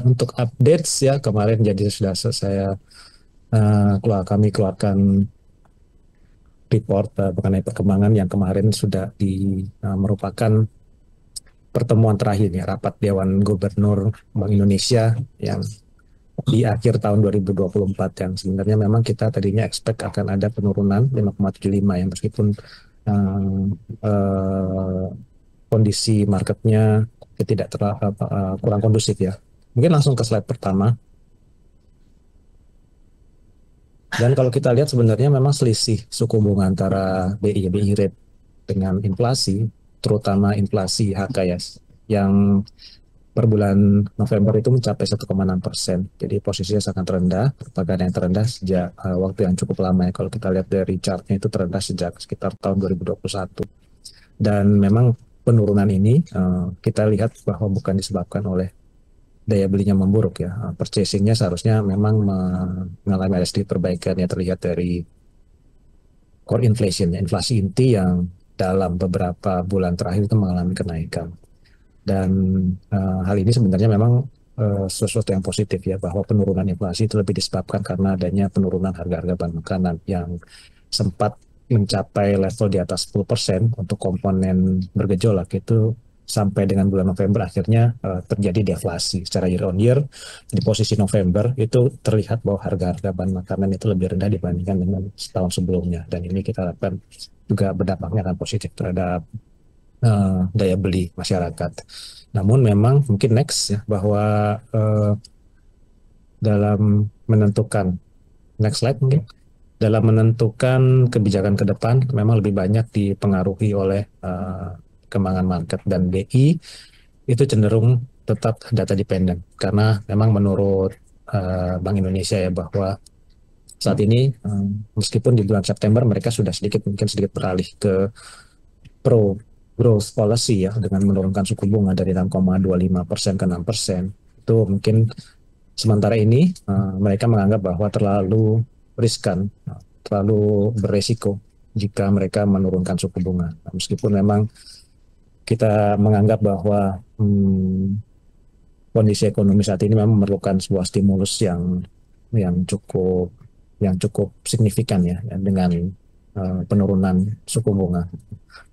Untuk updates ya kemarin jadi sudah saya kami keluarkan report mengenai perkembangan yang kemarin sudah merupakan pertemuan terakhir ya rapat Dewan Gubernur Bank Indonesia yang di akhir tahun 2024 yang sebenarnya memang kita tadinya expect akan ada penurunan 5,75 yang meskipun uh, uh, kondisi marketnya tidak kurang kondusif ya. Mungkin langsung ke slide pertama. Dan kalau kita lihat sebenarnya memang selisih suku bunga antara BI rate dengan inflasi, terutama inflasi HK ya, yang per bulan November itu mencapai 1,6%. Jadi posisinya sangat rendah, merupakan yang terendah sejak waktu yang cukup lama ya. Kalau kita lihat dari chartnya itu terendah sejak sekitar tahun 2021. Dan memang penurunan ini kita lihat bahwa bukan disebabkan oleh daya belinya memburuk ya. Purchasingnya seharusnya memang mengalami ada sedikit perbaikan ya terlihat dari core inflation, ya, inflasi inti yang dalam beberapa bulan terakhir itu mengalami kenaikan. Dan hal ini sebenarnya memang sesuatu yang positif ya bahwa penurunan inflasi itu lebih disebabkan karena adanya penurunan harga-harga bahan makanan yang sempat mencapai level di atas 10% untuk komponen bergejolak itu sampai dengan bulan November akhirnya terjadi deflasi secara year on year. Di posisi November itu terlihat bahwa harga-harga bahan makanan itu lebih rendah dibandingkan dengan setahun sebelumnya, dan ini kita harapkan juga berdampaknya akan positif terhadap daya beli masyarakat. Namun memang mungkin next ya bahwa dalam menentukan next slide mungkin dalam menentukan kebijakan ke depan memang lebih banyak dipengaruhi oleh kembangan market, dan BI itu cenderung tetap data dependent karena memang menurut Bank Indonesia ya bahwa saat ini meskipun di bulan September mereka sudah sedikit beralih ke pro growth policy ya dengan menurunkan suku bunga dari 6,25% ke 6%, itu mungkin sementara ini mereka menganggap bahwa terlalu riskan, terlalu beresiko jika mereka menurunkan suku bunga. Nah, meskipun memang kita menganggap bahwa kondisi ekonomi saat ini memang memerlukan sebuah stimulus yang cukup signifikan ya dengan penurunan suku bunga.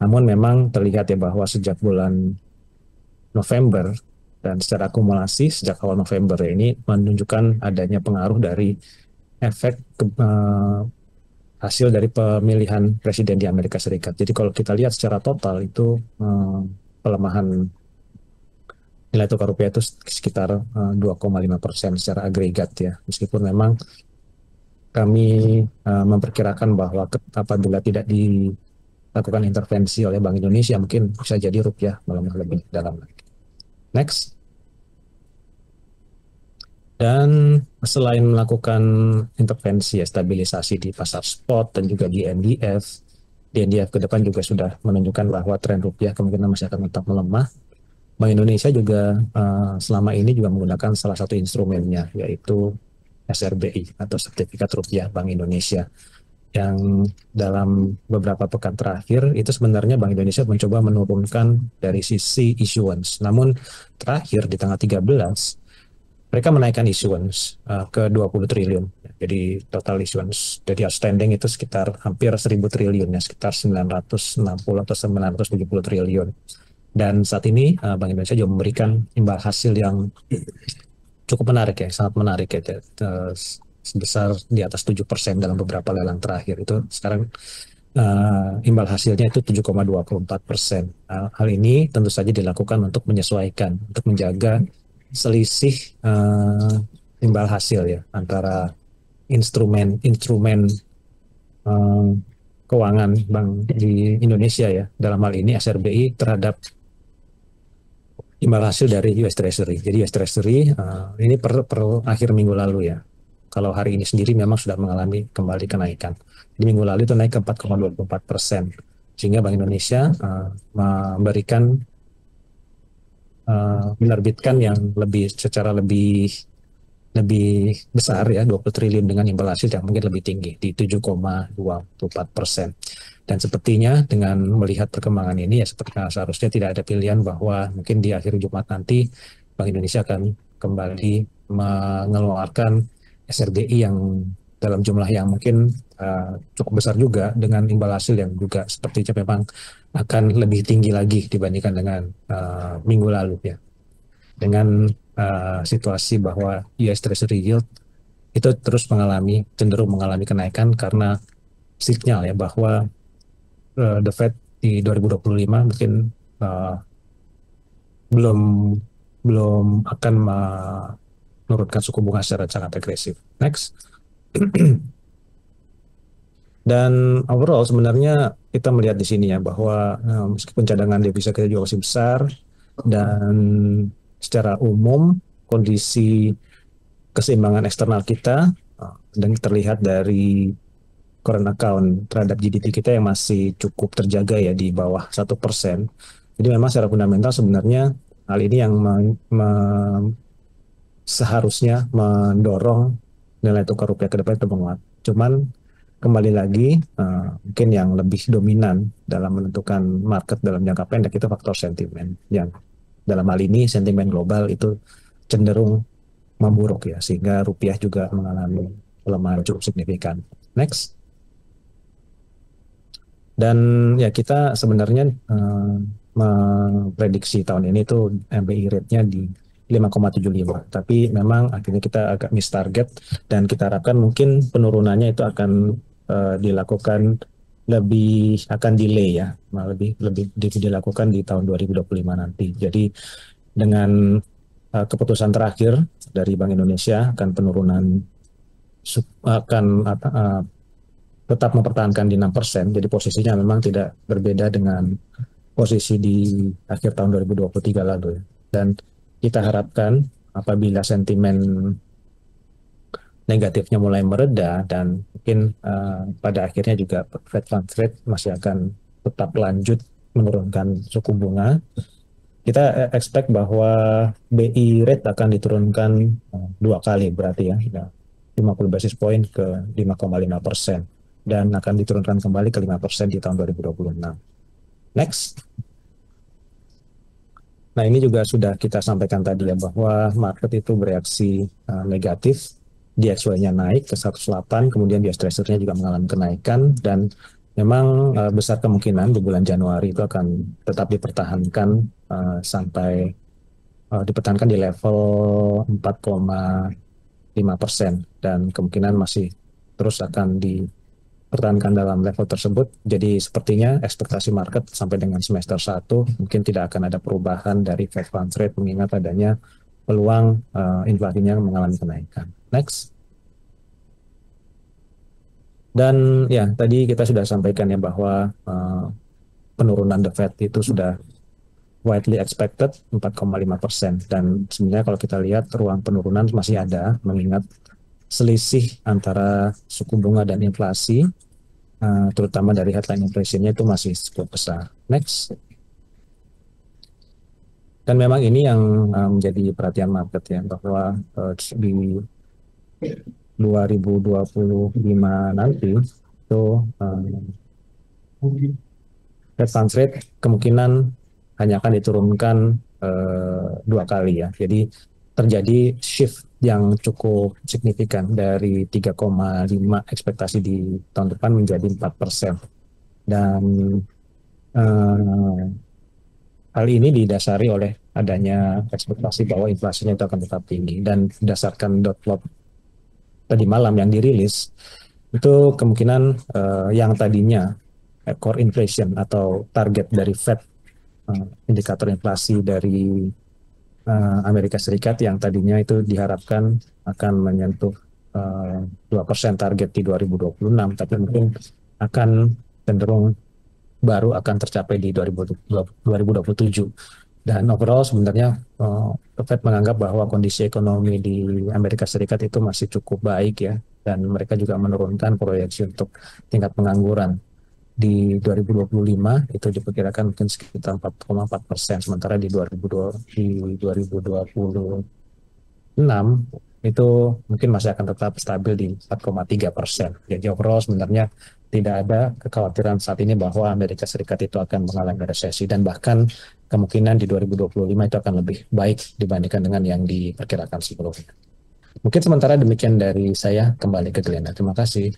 Namun memang terlihat ya bahwa sejak bulan November dan secara akumulasi sejak awal November ini menunjukkan adanya pengaruh dari efek hasil dari pemilihan presiden di Amerika Serikat. Jadi kalau kita lihat secara total itu pelemahan nilai tukar rupiah itu sekitar 2,5% secara agregat ya. Meskipun memang kami memperkirakan bahwa apabila tidak dilakukan intervensi oleh Bank Indonesia mungkin bisa jadi rupiah melemah lebih dalam lagi. Next. Dan selain melakukan intervensi ya, stabilisasi di pasar spot dan juga di NDF ke depan juga sudah menunjukkan bahwa tren rupiah kemungkinan masih akan tetap melemah. Bank Indonesia juga selama ini juga menggunakan salah satu instrumennya yaitu SRBI atau Sertifikat Rupiah Bank Indonesia, yang dalam beberapa pekan terakhir itu sebenarnya Bank Indonesia mencoba menurunkan dari sisi issuance. Namun terakhir di tanggal 13 mereka menaikkan issuance ke 20 triliun. Jadi total issuance dari outstanding itu sekitar hampir 1.000 triliun ya, sekitar 960 atau 970 triliun. Dan saat ini Bank Indonesia juga memberikan imbal hasil yang cukup menarik ya, sangat menarik ya, sebesar di atas 7% dalam beberapa lelang terakhir. Itu sekarang imbal hasilnya itu 7,24%. Hal ini tentu saja dilakukan untuk menyesuaikan, untuk menjaga selisih imbal hasil ya antara instrumen keuangan bank di Indonesia ya, dalam hal ini SRBI terhadap imbal hasil dari US Treasury. Jadi US Treasury ini per akhir minggu lalu ya. Kalau hari ini sendiri memang sudah mengalami kembali kenaikan. Di minggu lalu itu naik ke 4,24%. Sehingga Bank Indonesia memberikan menerbitkan yang secara lebih besar ya, 20 triliun dengan imbal hasil yang mungkin lebih tinggi di 7,24%. Dan sepertinya dengan melihat perkembangan ini ya seharusnya tidak ada pilihan bahwa mungkin di akhir Jumat nanti Bank Indonesia akan kembali mengeluarkan SRBI yang dalam jumlah yang mungkin cukup besar juga, dengan imbal hasil yang juga sepertinya memang akan lebih tinggi lagi dibandingkan dengan minggu lalu ya. Dengan situasi bahwa US Treasury yield itu terus cenderung mengalami kenaikan karena sinyal ya bahwa the Fed di 2025 mungkin uh, belum belum akan menurunkan suku bunga secara sangat agresif. Next. Dan overall sebenarnya kita melihat di sini ya bahwa meskipun cadangan devisa kita juga masih besar, dan secara umum kondisi keseimbangan eksternal kita dan terlihat dari current account terhadap GDP kita yang masih cukup terjaga ya di bawah 1%. Jadi memang secara fundamental sebenarnya hal ini yang seharusnya mendorong nilai tukar rupiah ke depan itu menguat. Cuman kembali lagi mungkin yang lebih dominan dalam menentukan market dalam jangka pendek itu faktor sentimen, yang dalam hal ini sentimen global itu cenderung memburuk ya, sehingga rupiah juga mengalami pelemahan cukup signifikan. Next. Dan ya kita sebenarnya memprediksi tahun ini tuh MBI rate-nya di 5,75. Tapi memang akhirnya kita agak miss target, dan kita harapkan mungkin penurunannya itu akan dilakukan akan delay ya, lebih lebih dilakukan di tahun 2025 nanti. Jadi dengan keputusan terakhir dari Bank Indonesia akan penurunan akan tetap mempertahankan di 6%. Jadi posisinya memang tidak berbeda dengan posisi di akhir tahun 2023 lalu. Dan kita harapkan apabila sentimen negatifnya mulai mereda, dan mungkin pada akhirnya juga Fed Funds Rate masih akan tetap lanjut menurunkan suku bunga, kita expect bahwa BI rate akan diturunkan 2 kali berarti ya, 50 basis point ke 5,5%, dan akan diturunkan kembali ke 5% di tahun 2026. Next. Nah, ini juga sudah kita sampaikan tadi ya, bahwa market itu bereaksi negatif. DXY-nya naik ke 108, kemudian US Treasury-nya juga mengalami kenaikan, dan memang besar kemungkinan di bulan Januari itu akan tetap dipertahankan sampai dipertahankan di level 4,5%, dan kemungkinan masih terus akan dipertahankan dalam level tersebut. Jadi sepertinya ekspektasi market sampai dengan semester 1 mungkin tidak akan ada perubahan dari Fed Funds Rate, mengingat adanya peluang inflasinya mengalami kenaikan. Next. Dan ya tadi kita sudah sampaikan ya bahwa penurunan the Fed itu sudah widely expected 4,5%, dan sebenarnya kalau kita lihat ruang penurunan masih ada, mengingat selisih antara suku bunga dan inflasi terutama dari headline inflation-nya itu masih cukup besar. Next. Dan memang ini yang menjadi perhatian market ya, bahwa di 2025 nanti itu Fed Funds Rate kemungkinan hanya akan diturunkan 2 kali ya. Jadi terjadi shift yang cukup signifikan dari 3,5 ekspektasi di tahun depan menjadi 4%. Dan hal ini didasari oleh adanya ekspektasi bahwa inflasinya itu akan tetap tinggi, dan berdasarkan dot plot tadi malam yang dirilis, itu kemungkinan yang tadinya core inflation atau target dari Fed, indikator inflasi dari Amerika Serikat yang tadinya itu diharapkan akan menyentuh 2% target di 2026, tapi mungkin akan cenderung baru akan tercapai di 2027. Dan overall sebenarnya Fed menganggap bahwa kondisi ekonomi di Amerika Serikat itu masih cukup baik ya, dan mereka juga menurunkan proyeksi untuk tingkat pengangguran di 2025 itu diperkirakan mungkin sekitar 4,4%, sementara di 2026 itu mungkin masih akan tetap stabil di 4,3%. Jadi overall sebenarnya tidak ada kekhawatiran saat ini bahwa Amerika Serikat itu akan mengalami resesi, dan bahkan kemungkinan di 2025 itu akan lebih baik dibandingkan dengan yang diperkirakan sebelumnya. Mungkin sementara demikian dari saya, kembali ke Glenda. Terima kasih.